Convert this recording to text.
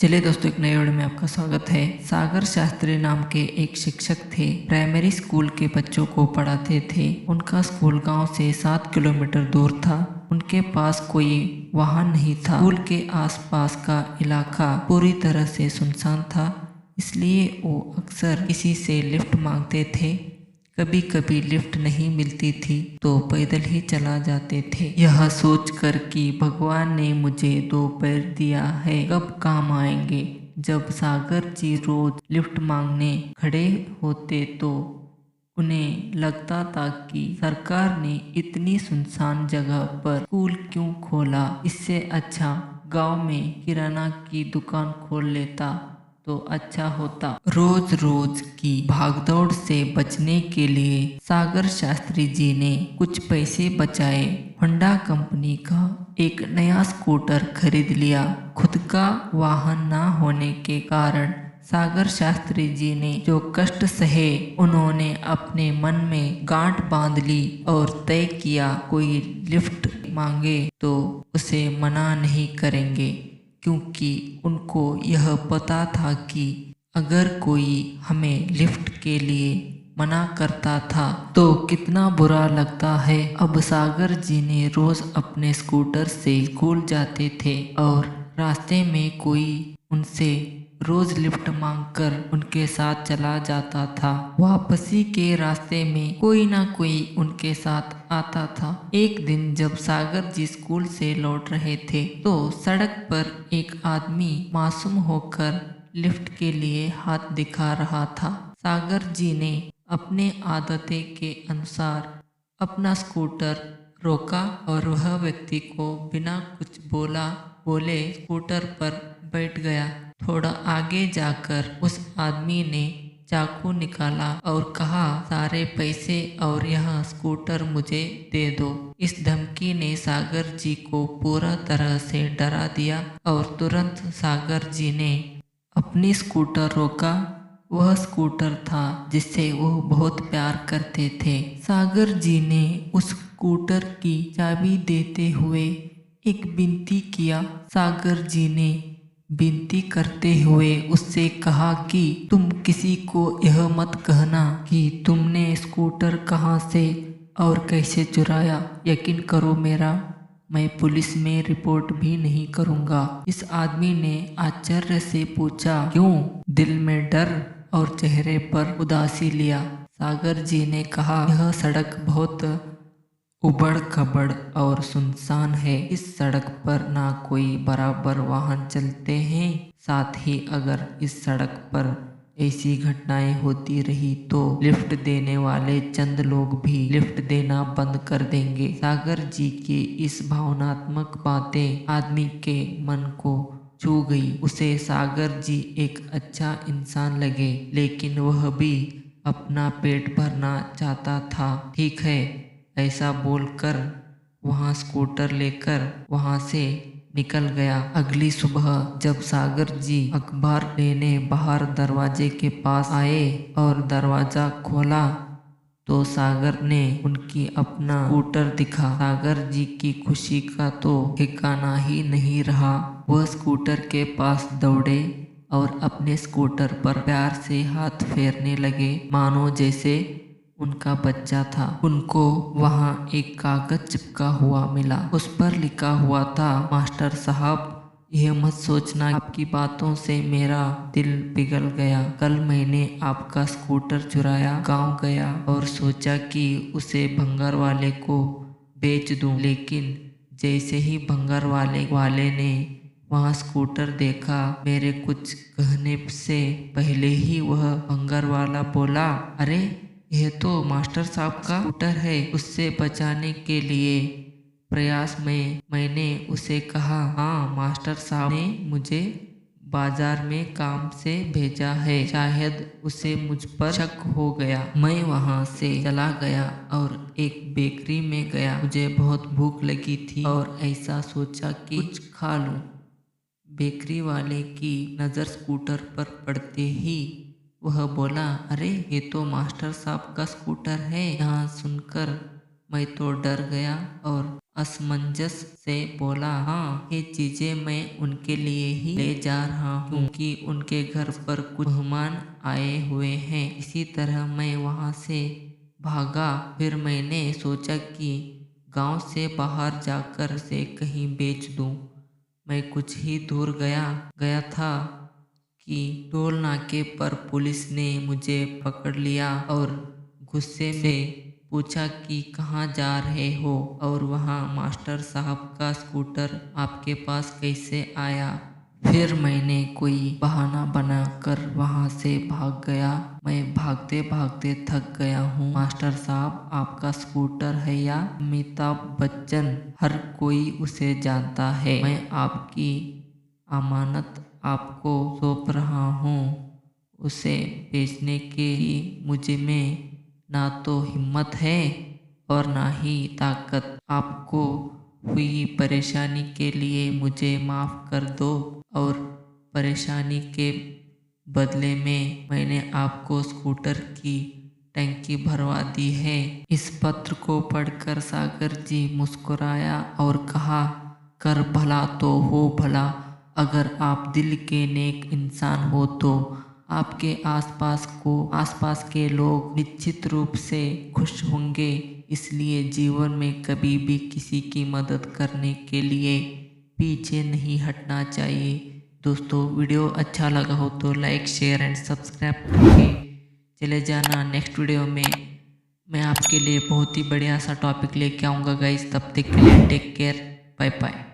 चलिए दोस्तों, एक नए वीडियो में आपका स्वागत है। सागर शास्त्री नाम के एक शिक्षक थे। प्राइमरी स्कूल के बच्चों को पढ़ाते थे। उनका स्कूल गांव से 7 किलोमीटर दूर था। उनके पास कोई वाहन नहीं था। स्कूल के आसपास का इलाका पूरी तरह से सुनसान था, इसलिए वो अक्सर किसी से लिफ्ट मांगते थे। कभी कभी लिफ्ट नहीं मिलती थी तो पैदल ही चला जाते थे, यह सोचकर कि भगवान ने मुझे 2 पैर दिया है, कब काम आएंगे। जब सागर जी रोज लिफ्ट मांगने खड़े होते तो उन्हें लगता था कि सरकार ने इतनी सुनसान जगह पर स्कूल क्यों खोला। इससे अच्छा गांव में किराना की दुकान खोल लेता तो अच्छा होता। रोज रोज की भागदौड़ से बचने के लिए सागर शास्त्री जी ने कुछ पैसे बचाए। होंडा कंपनी का एक नया स्कूटर खरीद लिया। खुद का वाहन ना होने के कारण सागर शास्त्री जी ने जो कष्ट सहे, उन्होंने अपने मन में गांठ बांध ली और तय किया, कोई लिफ्ट मांगे तो उसे मना नहीं करेंगे, क्योंकि उनको यह पता था कि अगर कोई हमें लिफ्ट के लिए मना करता था तो कितना बुरा लगता है। अब सागर जी ने रोज अपने स्कूटर से स्कूल जाते थे और रास्ते में कोई उनसे रोज लिफ्ट मांगकर उनके साथ चला जाता था। वापसी के रास्ते में कोई ना कोई उनके साथ आता था। एक दिन जब सागर जी स्कूल से लौट रहे थे तो सड़क पर एक आदमी मासूम होकर लिफ्ट के लिए हाथ दिखा रहा था। सागर जी ने अपने आदतें के अनुसार अपना स्कूटर रोका और वह व्यक्ति को बिना कुछ बोले स्कूटर पर बैठ गया। थोड़ा आगे जाकर उस आदमी ने चाकू निकाला और कहा, सारे पैसे और यह स्कूटर मुझे दे दो। इस धमकी ने सागर जी को पूरा तरह से डरा दिया और तुरंत सागर जी ने अपनी स्कूटर रोका। वह स्कूटर था जिससे वो बहुत प्यार करते थे। सागर जी ने उस स्कूटर की चाबी देते हुए एक विनती किया। सागर जी ने विनती करते हुए उससे कहा कि तुम किसी को यह मत कहना कि तुमने स्कूटर कहाँ से और कैसे चुराया। यकीन करो मेरा, मैं पुलिस में रिपोर्ट भी नहीं करूँगा। इस आदमी ने आश्चर्य से पूछा, क्यों? दिल में डर और चेहरे पर उदासी लिया। सागर जी ने कहा, यह सड़क बहुत उबड़ खबड़ और सुनसान है। इस सड़क पर ना कोई बराबर वाहन चलते हैं। साथ ही अगर इस सड़क पर ऐसी घटनाएं होती रही तो लिफ्ट देने वाले चंद लोग भी लिफ्ट देना बंद कर देंगे। सागर जी की इस भावनात्मक बातें आदमी के मन को छू गई। उसे सागर जी एक अच्छा इंसान लगे, लेकिन वह भी अपना पेट भरना चाहता था। ठीक है, ऐसा बोलकर वहाँ स्कूटर लेकर वहाँ से निकल गया। अगली सुबह जब सागर जी अखबार लेने बाहर दरवाजे के पास आए और दरवाजा खोला तो सागर ने उनकी अपना स्कूटर दिखा। सागर जी की खुशी का तो ठिकाना ही नहीं रहा। वह स्कूटर के पास दौड़े और अपने स्कूटर पर प्यार से हाथ फेरने लगे, मानो जैसे उनका बच्चा था। उनको वहाँ एक कागज चिपका हुआ मिला। उस पर लिखा हुआ था, मास्टर साहब, यह मत सोचना आपकी बातों से मेरा दिल पिघल गया। कल मैंने आपका स्कूटर चुराया, गांव गया और सोचा कि उसे भंगार वाले को बेच दूं, लेकिन जैसे ही भंगार वाले ने वहाँ स्कूटर देखा, मेरे कुछ कहने से पहले ही वह भंगार वाला बोला, अरे यह तो मास्टर साहब का स्कूटर है। उससे बचाने के लिए प्रयास में मैंने उसे कहा, हाँ मास्टर साहब ने मुझे बाजार में काम से भेजा है, शायद उसे मुझ पर शक हो गया। मैं वहाँ से चला गया और एक बेकरी में गया। मुझे बहुत भूख लगी थी और ऐसा सोचा कि कुछ खा लूँ। बेकरी वाले की नज़र स्कूटर पर पड़ते ही वह बोला, अरे ये तो मास्टर साहब का स्कूटर है। यहाँ सुनकर मैं तो डर गया और असमंजस से बोला, हाँ, ये चीजें मैं उनके लिए ही ले जा रहा हूँ क्योंकि उनके घर पर कुछ मेहमान आए हुए हैं। इसी तरह मैं वहाँ से भागा। फिर मैंने सोचा कि गांव से बाहर जाकर से कहीं बेच दूं। मैं कुछ ही दूर गया था कि टोल नाके पर पुलिस ने मुझे पकड़ लिया और गुस्से से पूछा कि कहाँ जा रहे हो और वहाँ मास्टर साहब का स्कूटर आपके पास कैसे आया। फिर मैंने कोई बहाना बनाकर वहाँ से भाग गया। मैं भागते भागते थक गया हूँ। मास्टर साहब, आपका स्कूटर है या अमिताभ बच्चन, हर कोई उसे जानता है। मैं आपकी अमानत आपको सौंप रहा हूँ। उसे बेचने के लिए मुझ में ना तो हिम्मत है और ना ही ताकत। आपको हुई परेशानी के लिए मुझे माफ़ कर दो और परेशानी के बदले में मैंने आपको स्कूटर की टंकी भरवा दी है। इस पत्र को पढ़कर सागर जी मुस्कुराया और कहा, कर भला तो हो भला। अगर आप दिल के नेक इंसान हो तो आपके आसपास के लोग निश्चित रूप से खुश होंगे। इसलिए जीवन में कभी भी किसी की मदद करने के लिए पीछे नहीं हटना चाहिए। दोस्तों, वीडियो अच्छा लगा हो तो लाइक, शेयर एंड सब्सक्राइब करके चले जाना। नेक्स्ट वीडियो में मैं आपके लिए बहुत ही बढ़िया सा टॉपिक लेके आऊँगा गाइस। तब तक के लिए टेक केयर, बाय बाय।